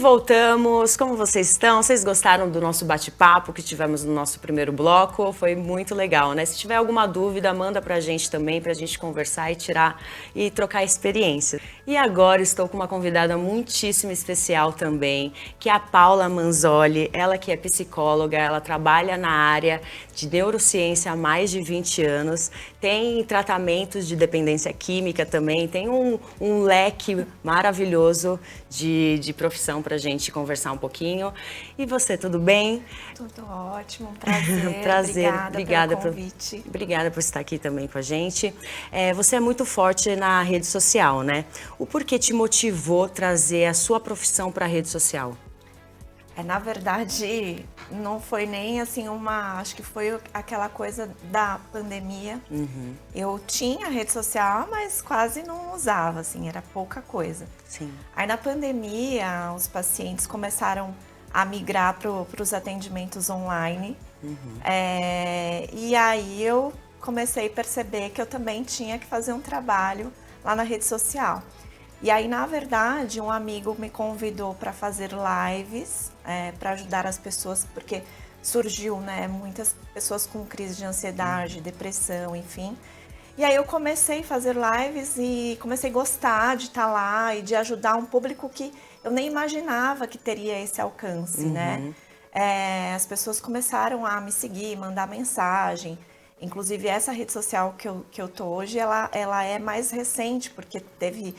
voltamos. Como vocês estão? Vocês gostaram do nosso bate-papo que tivemos no nosso primeiro bloco? Foi muito legal, né? Se tiver alguma dúvida, manda pra gente também, pra gente conversar e tirar e trocar experiências. E agora estou com uma convidada muitíssimo especial também, que é a Paula Manzoli. Ela que é psicóloga, ela trabalha na área de neurociência há mais de 20 anos, tem tratamentos de dependência química também, tem um leque maravilhoso de profissão para a gente conversar um pouquinho. E você, tudo bem? Tudo ótimo, prazer. Prazer, obrigada pelo convite. Obrigada por estar aqui também com a gente. Você é muito forte na rede social, né? O porquê te motivou trazer a sua profissão para a rede social? Na verdade, não foi nem assim acho que foi aquela coisa da pandemia. Uhum. Eu tinha rede social, mas quase não usava, assim, era pouca coisa. Sim. Aí na pandemia, os pacientes começaram a migrar para os atendimentos online. Uhum. E aí eu comecei a perceber que eu também tinha que fazer um trabalho lá na rede social. E aí, na verdade, um amigo me convidou para fazer lives, para ajudar as pessoas, porque surgiu, né, muitas pessoas com crise de ansiedade, depressão, enfim. E aí eu comecei a fazer lives e comecei a gostar de estar lá e de ajudar um público que eu nem imaginava que teria esse alcance, né? As pessoas começaram a me seguir, mandar mensagem. Inclusive, essa rede social que eu tô hoje, ela é mais recente, porque teve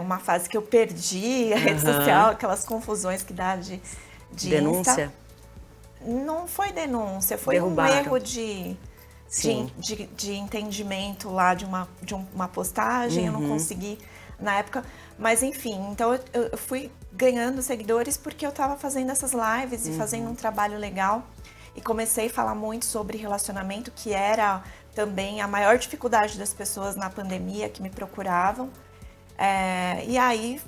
uma fase que eu perdi a rede social, aquelas confusões que dá de denúncia? Insta. Não foi denúncia, foi Derrubaram. Um erro de entendimento lá de uma postagem, eu não consegui na época. Mas enfim, então eu fui ganhando seguidores porque eu estava fazendo essas lives e fazendo um trabalho legal. E comecei a falar muito sobre relacionamento, que era também a maior dificuldade das pessoas na pandemia que me procuravam. E aí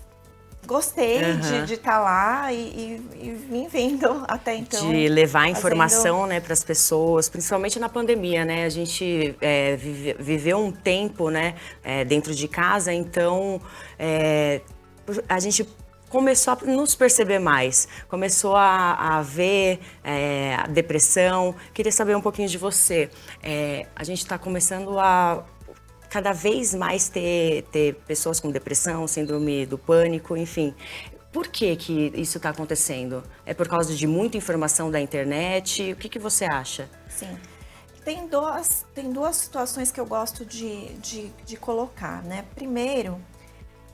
gostei de estar lá e vim vindo até então. De levar informação, né, para as pessoas, principalmente na pandemia, né? A gente viveu um tempo, né, dentro de casa, então a gente começou a nos perceber mais, começou a ver a depressão. Queria saber um pouquinho de você. A gente está começando a cada vez mais ter pessoas com depressão, síndrome do pânico, enfim. Por que isso está acontecendo? É por causa de muita informação da internet? O que você acha? Sim. Tem duas situações que eu gosto de colocar, né? Primeiro,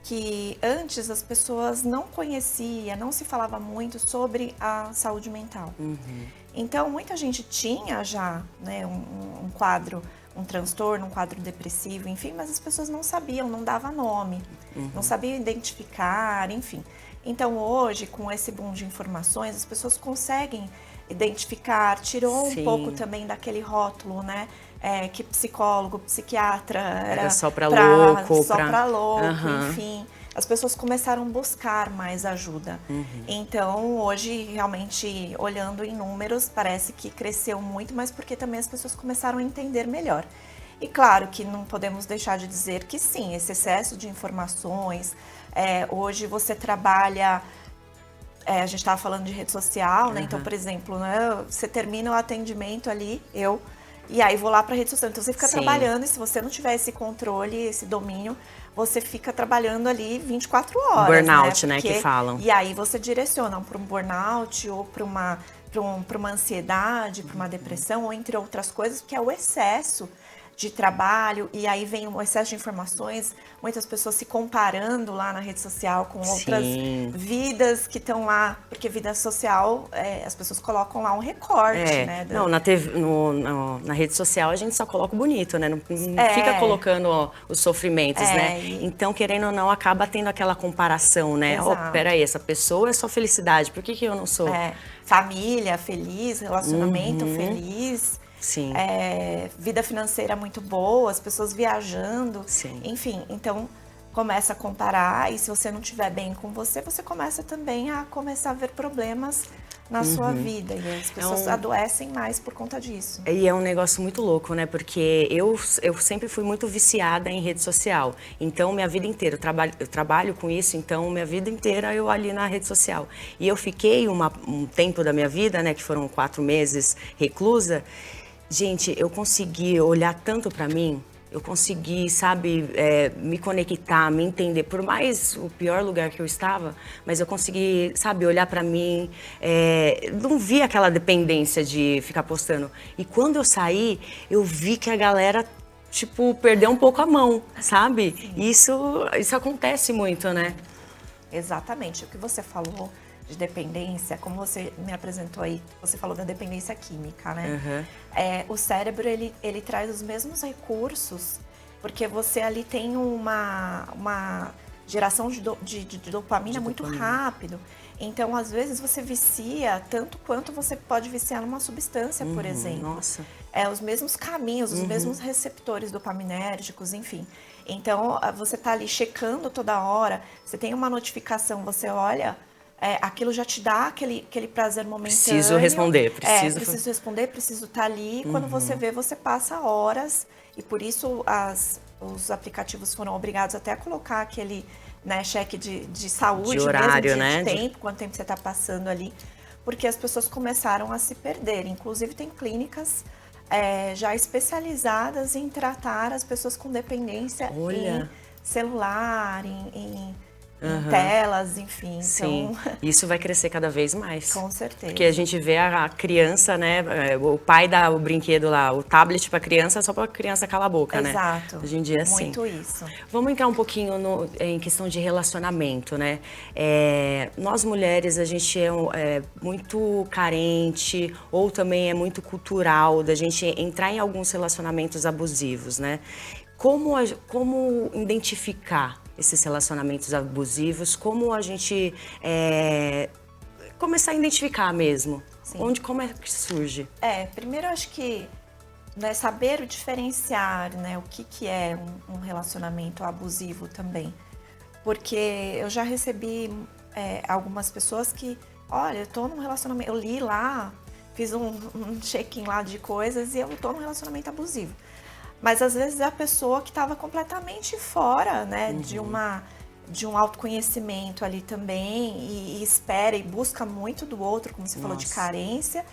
que antes as pessoas não conheciam, não se falava muito sobre a saúde mental. Então, muita gente tinha já, né, um quadro, um transtorno, um quadro depressivo, enfim, mas as pessoas não sabiam, não dava nome, não sabiam identificar, enfim. Então, hoje, com esse boom de informações, as pessoas conseguem identificar, tirou um pouco também daquele rótulo, né? Que psicólogo, psiquiatra era só para louco, enfim. As pessoas começaram a buscar mais ajuda. Então, hoje, realmente, olhando em números, parece que cresceu muito, mas porque também as pessoas começaram a entender melhor. E claro que não podemos deixar de dizer que sim, esse excesso de informações, hoje você trabalha... a gente estava falando de rede social, né? Então, por exemplo, né, você termina o atendimento ali, e aí vou lá para a rede social. Então, você fica trabalhando, e se você não tiver esse controle, esse domínio, você fica trabalhando ali 24 horas. Burnout, né, que falam. E aí você direciona para um burnout ou para uma ansiedade, para uma depressão, ou entre outras coisas, que é o excesso de trabalho, e aí vem um excesso de informações, muitas pessoas se comparando lá na rede social com outras vidas que estão lá, porque vida social, as pessoas colocam lá um recorte, né? Não, na rede social a gente só coloca o bonito, né? Não fica colocando os sofrimentos, né? Então, querendo ou não, acaba tendo aquela comparação, né? Peraí, essa pessoa é só felicidade, por que eu não sou? Família feliz, relacionamento feliz... Sim. Vida financeira muito boa, as pessoas viajando, enfim, então começa a comparar, e se você não estiver bem com você, você começa também a ver problemas na sua vida. E as pessoas adoecem mais por conta disso. E é um negócio muito louco, né? Porque eu sempre fui muito viciada em rede social. Então, minha vida inteira, eu trabalho com isso, então minha vida inteira eu ali na rede social. E eu fiquei um tempo da minha vida, né, que foram 4 meses reclusa. Gente, eu consegui olhar tanto pra mim. Eu consegui, sabe, me conectar, me entender, por mais o pior lugar que eu estava, mas eu consegui, sabe, olhar pra mim, não vi aquela dependência de ficar postando. E quando eu saí, eu vi que a galera, tipo, perdeu um pouco a mão, sabe? E isso acontece muito, né? Exatamente. O que você falou de dependência, como você me apresentou aí, você falou da dependência química, né? O cérebro, ele traz os mesmos recursos, porque você ali tem uma geração de dopamina muito rápido. Então, às vezes, você vicia tanto quanto você pode viciar numa substância, por exemplo. Nossa. Os mesmos caminhos, os mesmos receptores dopaminérgicos, enfim. Então, você tá ali checando toda hora, você tem uma notificação, você olha... aquilo já te dá aquele prazer momentâneo. Preciso responder, preciso responder, preciso estar ali. Quando você vê, você passa horas. E por isso os aplicativos foram obrigados até a colocar aquele, né, cheque de saúde, de horário, mesmo, né? de tempo, quanto tempo você está passando ali. Porque as pessoas começaram a se perder. Inclusive, tem clínicas já especializadas em tratar as pessoas com dependência em celular, em telas, enfim. Sim, então... isso vai crescer cada vez mais. Com certeza. Porque a gente vê a criança, né, o pai dá o brinquedo lá, o tablet para criança, só para a criança calar a boca, né? Exato. Hoje em dia é assim. Muito isso. Vamos entrar um pouquinho em questão de relacionamento, né? Nós mulheres, a gente é muito carente, ou também é muito cultural da gente entrar em alguns relacionamentos abusivos, né? Como identificar esses relacionamentos abusivos, como a gente começar a identificar mesmo? Sim. Como é que surge? Primeiro eu acho que saber diferenciar, né, o que é um relacionamento abusivo também. Porque eu já recebi algumas pessoas que, olha, eu tô num relacionamento, eu li lá, fiz um check-in lá de coisas e eu tô num relacionamento abusivo. Mas às vezes é a pessoa que estava completamente fora, né, de um autoconhecimento ali também e espera e busca muito do outro, como você falou, de carência,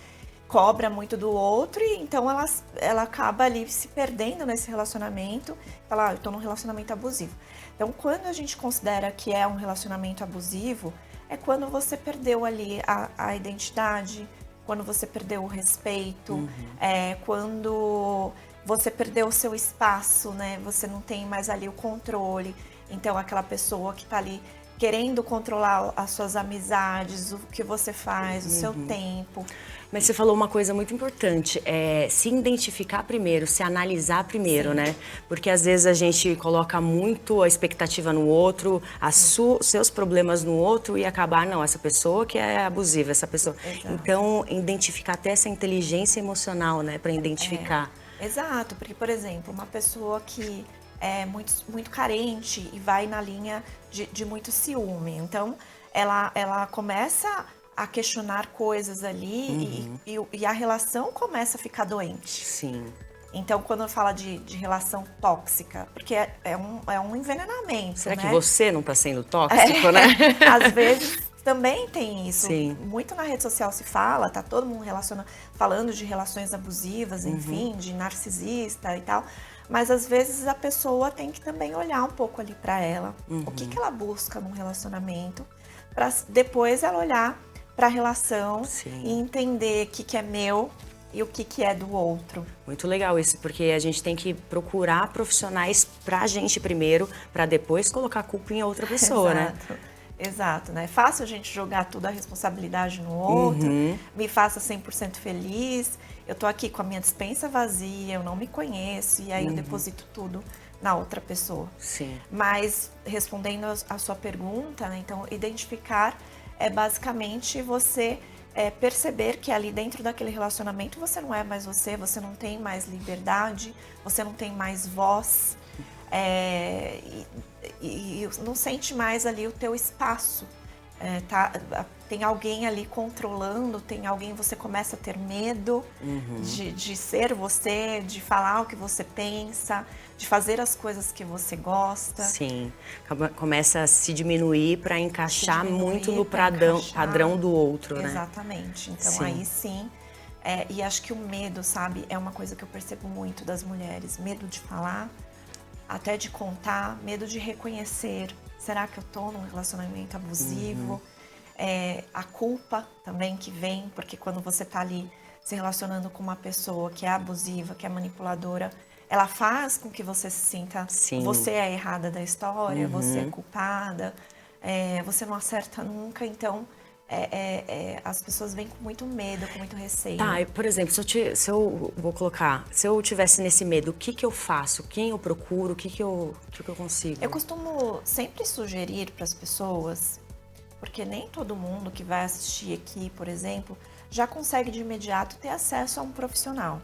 cobra muito do outro e então ela acaba ali se perdendo nesse relacionamento, fala, eu tô num relacionamento abusivo. Então, quando a gente considera que é um relacionamento abusivo, é quando você perdeu ali a identidade, quando você perdeu o respeito, quando... você perdeu o seu espaço, né? Você não tem mais ali o controle. Então, aquela pessoa que tá ali querendo controlar as suas amizades, o que você faz, o seu tempo. Mas você falou uma coisa muito importante, se identificar primeiro, se analisar primeiro, né? Porque às vezes a gente coloca muito a expectativa no outro, seus problemas no outro e acabar, não, essa pessoa que é abusiva, essa pessoa. Exato. Então, identificar até essa inteligência emocional, né? Para identificar. Exato, porque, por exemplo, uma pessoa que é muito carente e vai na linha de muito ciúme. Então, ela começa a questionar coisas ali e a relação começa a ficar doente. Sim. Então, quando fala de relação tóxica, porque é um envenenamento, Será né? que você não está sendo tóxico, né? Às vezes também tem isso. Sim. Muito na rede social se fala, tá todo mundo falando de relações abusivas, enfim, de narcisista e tal. Mas às vezes a pessoa tem que também olhar um pouco ali para ela, o que ela busca num relacionamento, para depois ela olhar para a relação e entender o que é meu e o que é do outro. Muito legal isso, porque a gente tem que procurar profissionais pra gente primeiro, para depois colocar a culpa em outra pessoa, né? Exato, né? É fácil a gente jogar toda a responsabilidade no outro, me faça 100% feliz, eu tô aqui com a minha despensa vazia, eu não me conheço, e aí eu deposito tudo na outra pessoa. Sim. Mas, respondendo a sua pergunta, né, então, identificar é basicamente você perceber que ali dentro daquele relacionamento você não é mais você não tem mais liberdade, você não tem mais voz, e não sente mais ali o teu espaço. tem alguém ali controlando, tem alguém, você começa a ter medo de ser você, de falar o que você pensa, de fazer as coisas que você gosta. Sim, começa a se diminuir para encaixar muito no padrão do outro, né? Exatamente. Então Sim. aí sim, e acho que o medo, sabe, é uma coisa que eu percebo muito das mulheres. Medo de falar, até de contar, medo de reconhecer. Será que eu tô num relacionamento abusivo? A culpa também que vem, porque quando você tá ali se relacionando com uma pessoa que é abusiva, que é manipuladora, ela faz com que você se sinta, Sim. você é a errada da história, você é culpada, você não acerta nunca, então as pessoas vêm com muito medo, com muito receio. Tá, por exemplo, se eu tivesse nesse medo, o que que eu faço? Quem eu procuro? O que que eu consigo? Eu costumo sempre sugerir para as pessoas, porque nem todo mundo que vai assistir aqui, por exemplo, já consegue de imediato ter acesso a um profissional.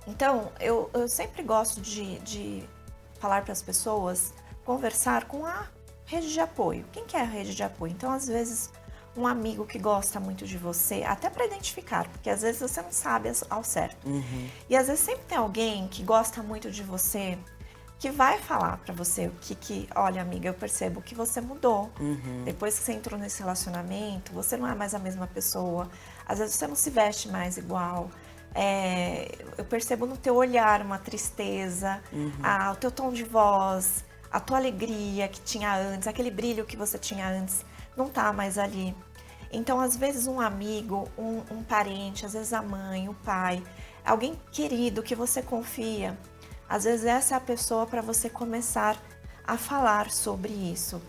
Então, eu sempre gosto de falar para as pessoas, conversar com a rede de apoio. Quem que é a rede de apoio? Então, às vezes, um amigo que gosta muito de você, até para identificar, porque às vezes você não sabe ao certo. E às vezes sempre tem alguém que gosta muito de você, que vai falar para você olha, amiga, eu percebo que você mudou. Depois que você entrou nesse relacionamento, você não é mais a mesma pessoa. Às vezes você não se veste mais igual. Eu percebo no teu olhar uma tristeza, o teu tom de voz, a tua alegria que tinha antes, aquele brilho que você tinha antes, não tá mais ali. Então, às vezes um amigo, um parente, às vezes a mãe, o pai, alguém querido que você confia, às vezes essa é a pessoa para você começar a falar sobre isso.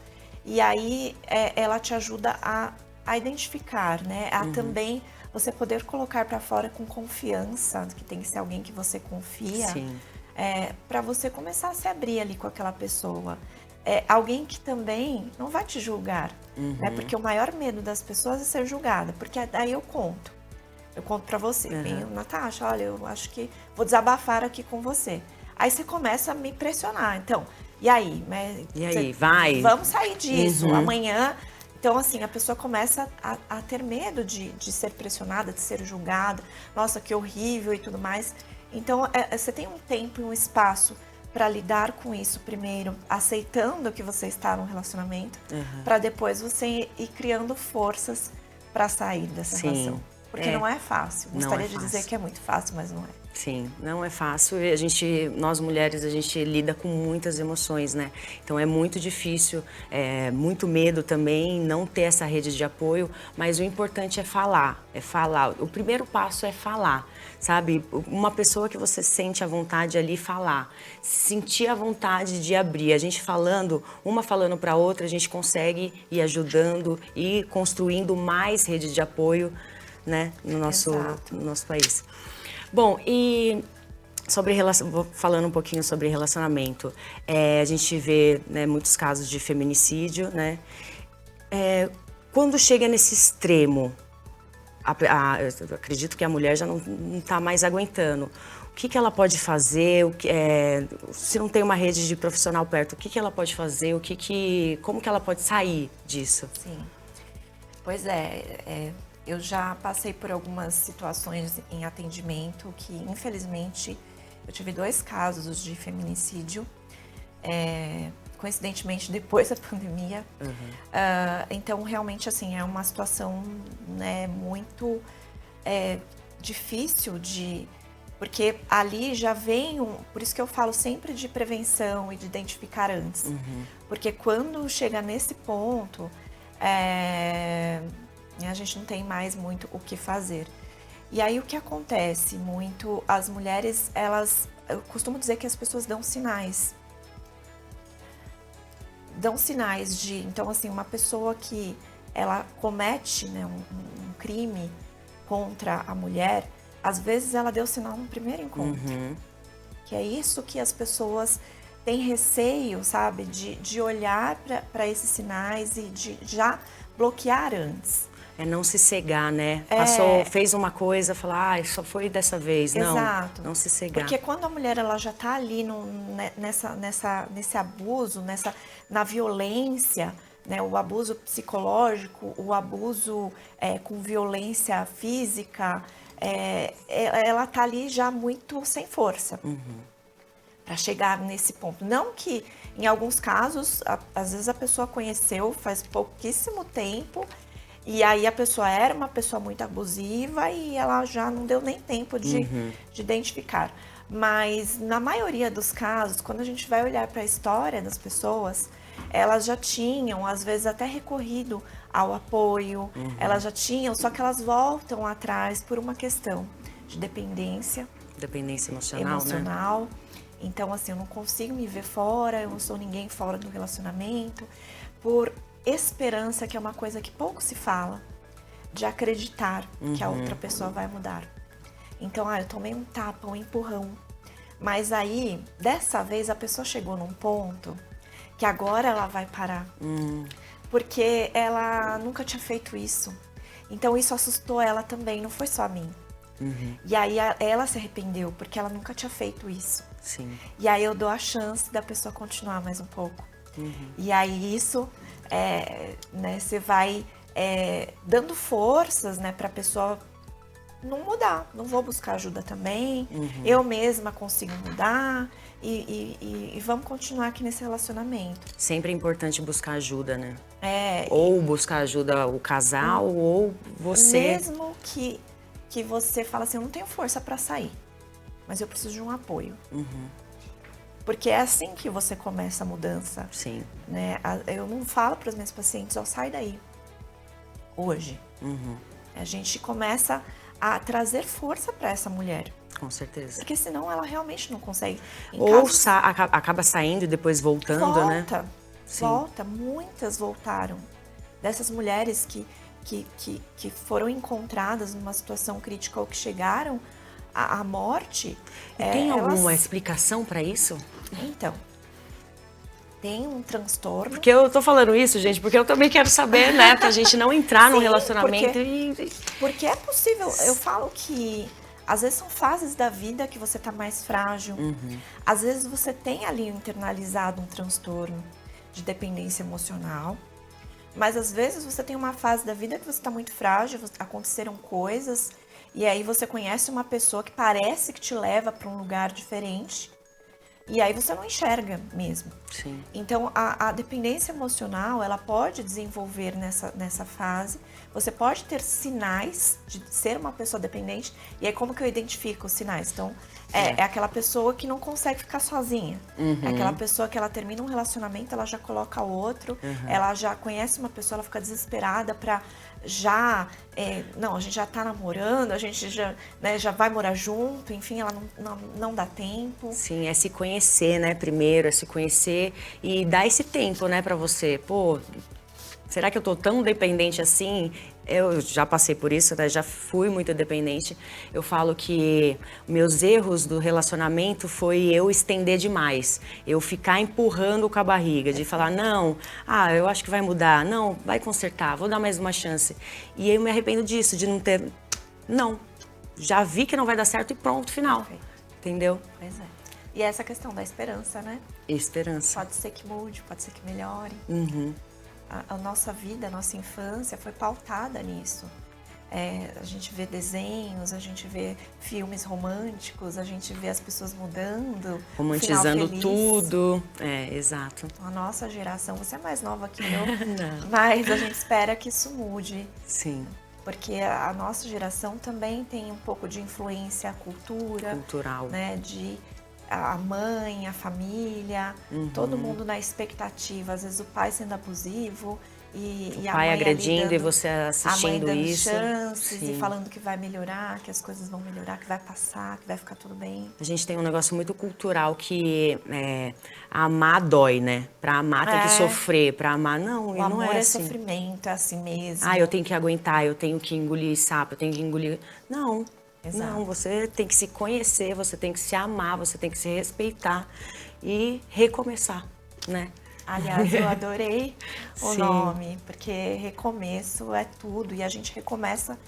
E aí ela te ajuda a identificar, né? A também você poder colocar para fora com confiança, que tem que ser alguém que você confia, para você começar a se abrir ali com aquela pessoa. Alguém que também não vai te julgar, né? Porque o maior medo das pessoas é ser julgada, porque daí eu conto para você, Natasha, olha, eu acho que vou desabafar aqui com você. Aí você começa a me pressionar, então, e aí? E aí, vai? Vamos sair disso, amanhã. Então, assim, a pessoa começa a ter medo de ser pressionada, de ser julgada. Nossa, que horrível e tudo mais. Então, você tem um tempo e um espaço para lidar com isso primeiro, aceitando que você está num relacionamento, para depois você ir criando forças para sair dessa relação. Porque não é fácil. Gostaria de dizer que é muito fácil, mas não é. Sim, não é fácil. Nós mulheres, a gente lida com muitas emoções, né? Então é muito difícil, muito medo também, não ter essa rede de apoio, mas o importante é falar, O primeiro passo é falar, sabe? Uma pessoa que você sente a vontade ali falar, sentir a vontade de abrir. A gente falando, uma falando para a outra, a gente consegue ir ajudando e construindo mais rede de apoio, né? no nosso país. Bom, e falando um pouquinho sobre relacionamento, a gente vê, né, muitos casos de feminicídio, né? Quando chega nesse extremo, eu acredito que a mulher já não está mais aguentando. O que ela pode fazer? Se não tem uma rede de profissional perto, o que ela pode fazer? Como que ela pode sair disso? Sim, pois eu já passei por algumas situações em atendimento que, infelizmente, eu tive 2 casos de feminicídio, coincidentemente depois da pandemia. Então, realmente, assim, é uma situação, né, muito difícil porque ali já vem por isso que eu falo sempre de prevenção e de identificar antes. Porque quando chega nesse ponto, a gente não tem mais muito o que fazer. E aí o que acontece muito, as mulheres, eu costumo dizer que as pessoas dão sinais. Então assim, uma pessoa que ela comete, né, um crime contra a mulher, às vezes ela deu sinal no primeiro encontro. Que é isso que as pessoas têm receio, sabe, de olhar para esses sinais e de já bloquear antes. Não se cegar, né? Fez uma coisa, falar, só foi dessa vez. Exato. Não se cegar. Porque quando a mulher ela já tá ali nesse abuso, na violência, né, o abuso psicológico, o abuso com violência física, ela tá ali já muito sem força para chegar nesse ponto. Não que em alguns casos, às vezes a pessoa conheceu faz pouquíssimo tempo e aí a pessoa era uma pessoa muito abusiva e ela já não deu nem tempo de identificar. Mas na maioria dos casos, quando a gente vai olhar para a história das pessoas, elas já tinham, às vezes, até recorrido ao apoio, elas já tinham, só que elas voltam atrás por uma questão de dependência. Dependência emocional, né? Então, assim, eu não consigo me ver fora, eu não sou ninguém fora do relacionamento, por esperança, que é uma coisa que pouco se fala, de acreditar que a outra pessoa vai mudar. Então, eu tomei um tapa, um empurrão. Mas aí, dessa vez, a pessoa chegou num ponto que agora ela vai parar. Porque ela nunca tinha feito isso. Então, isso assustou ela também, não foi só a mim. E aí, ela se arrependeu, porque ela nunca tinha feito isso. Sim. E aí, eu dou a chance da pessoa continuar mais um pouco. E aí, isso, né, você vai dando forças, né, pra pessoa não mudar, não vou buscar ajuda também, eu mesma consigo mudar e vamos continuar aqui nesse relacionamento. Sempre é importante buscar ajuda, né? Ou buscar ajuda o casal, ou você... Mesmo que você fala assim, eu não tenho força para sair, mas eu preciso de um apoio. Porque é assim que você começa a mudança. Sim. Né? Eu não falo para os meus pacientes, ó, sai daí, hoje. A gente começa a trazer força para essa mulher. Com certeza. Porque senão ela realmente não consegue. Ou acaba saindo e depois voltando, né? Volta. Muitas voltaram. Dessas mulheres que foram encontradas numa situação crítica ou que chegaram à morte. Tem alguma explicação para isso? Então, tem um transtorno. Porque eu tô falando isso, gente, porque eu também quero saber, né? Pra gente não entrar num relacionamento Porque é possível, eu falo que às vezes são fases da vida que você tá mais frágil. Às vezes você tem ali internalizado um transtorno de dependência emocional. Mas às vezes você tem uma fase da vida que você tá muito frágil, aconteceram coisas, e aí você conhece uma pessoa que parece que te leva para um lugar diferente. E aí você não enxerga mesmo. Sim. Então, a dependência emocional, ela pode desenvolver nessa fase. Você pode ter sinais de ser uma pessoa dependente. E aí, como que eu identifico os sinais? Então, é aquela pessoa que não consegue ficar sozinha. É aquela pessoa que ela termina um relacionamento, ela já coloca outro. Ela já conhece uma pessoa, ela fica desesperada pra já... não, a gente já tá namorando, a gente já, né, já vai morar junto. Enfim, ela não dá tempo. Sim, é se conhecer, né? Primeiro, é se conhecer e dar esse tempo, né, pra você. Pô, será que eu tô tão dependente assim? Eu já passei por isso, né? Já fui muito dependente. Eu falo que meus erros do relacionamento foi eu estender demais. Eu ficar empurrando com a barriga, de falar, não, eu acho que vai mudar. Não, vai consertar, vou dar mais uma chance. E eu me arrependo disso, de não ter... Não, já vi que não vai dar certo e pronto, final. Perfeito. Entendeu? Pois é. E essa questão da esperança, né? Esperança. Pode ser que mude, pode ser que melhore. A nossa vida, a nossa infância foi pautada nisso. A gente vê desenhos, a gente vê filmes românticos, a gente vê as pessoas mudando. Romantizando tudo. Exato. A nossa geração, você é mais nova que eu, mas a gente espera que isso mude. Sim. Porque a nossa geração também tem um pouco de influência cultural, né? De a mãe, a família, todo mundo na expectativa, às vezes o pai sendo abusivo e a pai mãe agredindo dando, e você assistindo a mãe dando isso. chances Sim. e falando que vai melhorar, que as coisas vão melhorar, que vai passar, que vai ficar tudo bem. A gente tem um negócio muito cultural que amar dói, né? Pra amar tem que sofrer, pra amar não, O e não amor é é assim. sofrimento, é assim mesmo. Eu tenho que aguentar, eu tenho que engolir sapo, eu tenho que engolir... Não. Exato. Não, você tem que se conhecer, você tem que se amar, você tem que se respeitar e recomeçar, né? Aliás, eu adorei o Sim. nome, porque recomeço é tudo e a gente recomeça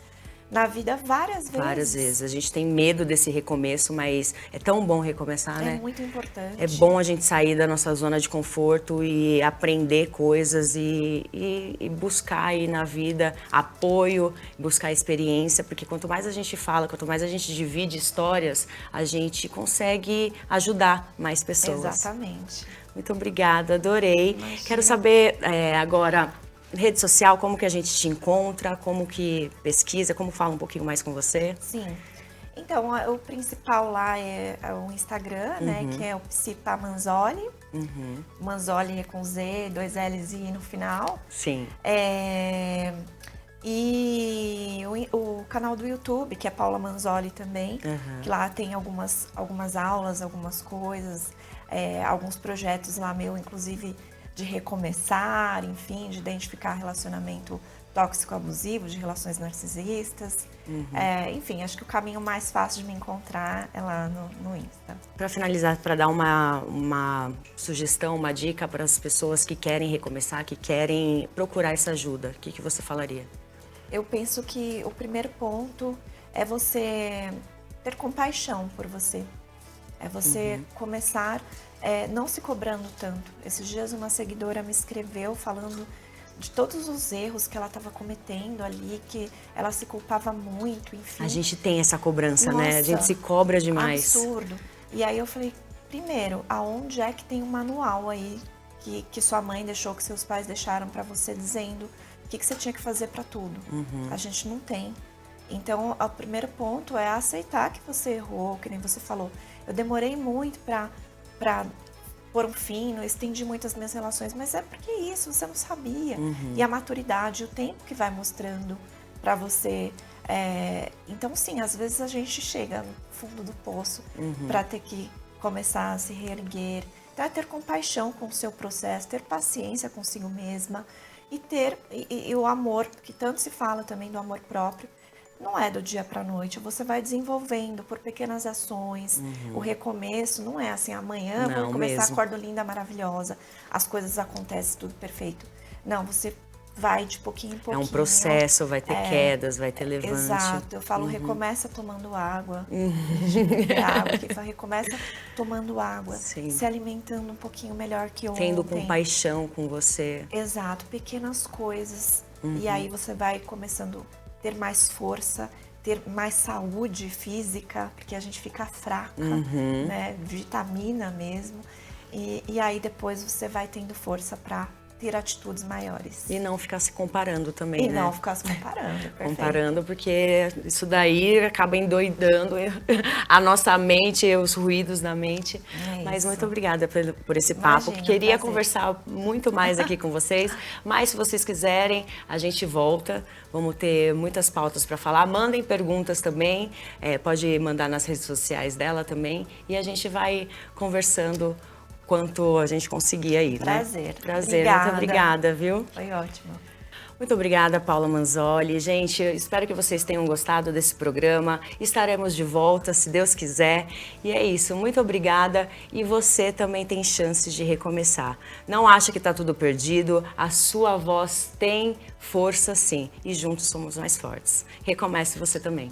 na vida várias vezes. Várias vezes. A gente tem medo desse recomeço, mas é tão bom recomeçar, né? É muito importante. É bom a gente sair da nossa zona de conforto e aprender coisas e buscar aí na vida apoio, buscar experiência, porque quanto mais a gente fala, quanto mais a gente divide histórias, a gente consegue ajudar mais pessoas. Exatamente. Muito obrigada, adorei. Imagina. Quero saber agora, rede social, como que a gente te encontra, como que pesquisa, como fala um pouquinho mais com você? Sim. Então, o principal lá é o Instagram, né? Que é o Psipa Manzoli. Manzoli é com Z, 2 L's e I no final. Sim. E o canal do YouTube, que é Paula Manzoli também, que lá tem algumas aulas, algumas coisas, alguns projetos lá meu, inclusive de recomeçar, enfim, de identificar relacionamento tóxico abusivo, de relações narcisistas. Enfim, acho que o caminho mais fácil de me encontrar é lá no Insta. Para finalizar, para dar uma sugestão, uma dica para as pessoas que querem recomeçar, que querem procurar essa ajuda, o que você falaria? Eu penso que o primeiro ponto é você ter compaixão por você. É você começar não se cobrando tanto. Esses dias uma seguidora me escreveu falando de todos os erros que ela estava cometendo ali, que ela se culpava muito, enfim. A gente tem essa cobrança, Nossa, né? A gente se cobra demais. Absurdo. E aí eu falei, primeiro, aonde é que tem um manual aí que sua mãe deixou, que seus pais deixaram para você, dizendo o que você tinha que fazer para tudo? A gente não tem. Então, o primeiro ponto é aceitar que você errou, que nem você falou. Eu demorei muito para pôr um fim, não estendi muito as minhas relações, mas é porque isso, você não sabia. E a maturidade, o tempo que vai mostrando para você. Então, sim, às vezes a gente chega no fundo do poço para ter que começar a se reerguer. Então, é ter compaixão com o seu processo, ter paciência consigo mesma e ter e o amor, que tanto se fala também do amor próprio. Não é do dia para a noite, você vai desenvolvendo por pequenas ações. O recomeço não é assim, amanhã vou começar, acordo linda, maravilhosa, as coisas acontecem, tudo perfeito. Não, você vai de pouquinho em pouquinho. É um processo, vai ter quedas, vai ter levante. Exato, eu falo, recomeça tomando água. Água, que recomeça tomando água, se alimentando um pouquinho melhor que ontem. Tendo compaixão com você. Exato, pequenas coisas. E aí você vai começando ter mais força, ter mais saúde física, porque a gente fica fraca, né? Vitamina mesmo. E aí depois você vai tendo força para ter atitudes maiores. E não ficar se comparando também, né? E não ficar se comparando, perfeito. Comparando, porque isso daí acaba endoidando a nossa mente, os ruídos da mente. Mas muito obrigada por esse papo. Imagina, Queria prazer. conversar muito mais aqui com vocês, mas se vocês quiserem, a gente volta. Vamos ter muitas pautas para falar. Mandem perguntas também, pode mandar nas redes sociais dela também. E a gente vai conversando quanto a gente conseguir aí, Prazer. né? Prazer, Obrigada. muito obrigada, viu? Foi ótimo. Muito obrigada, Paula Manzoli. Gente, eu espero que vocês tenham gostado desse programa. Estaremos de volta, se Deus quiser. E é isso, muito obrigada. E você também tem chances de recomeçar. Não acha que está tudo perdido, a sua voz tem força sim. E juntos somos mais fortes. Recomece você também.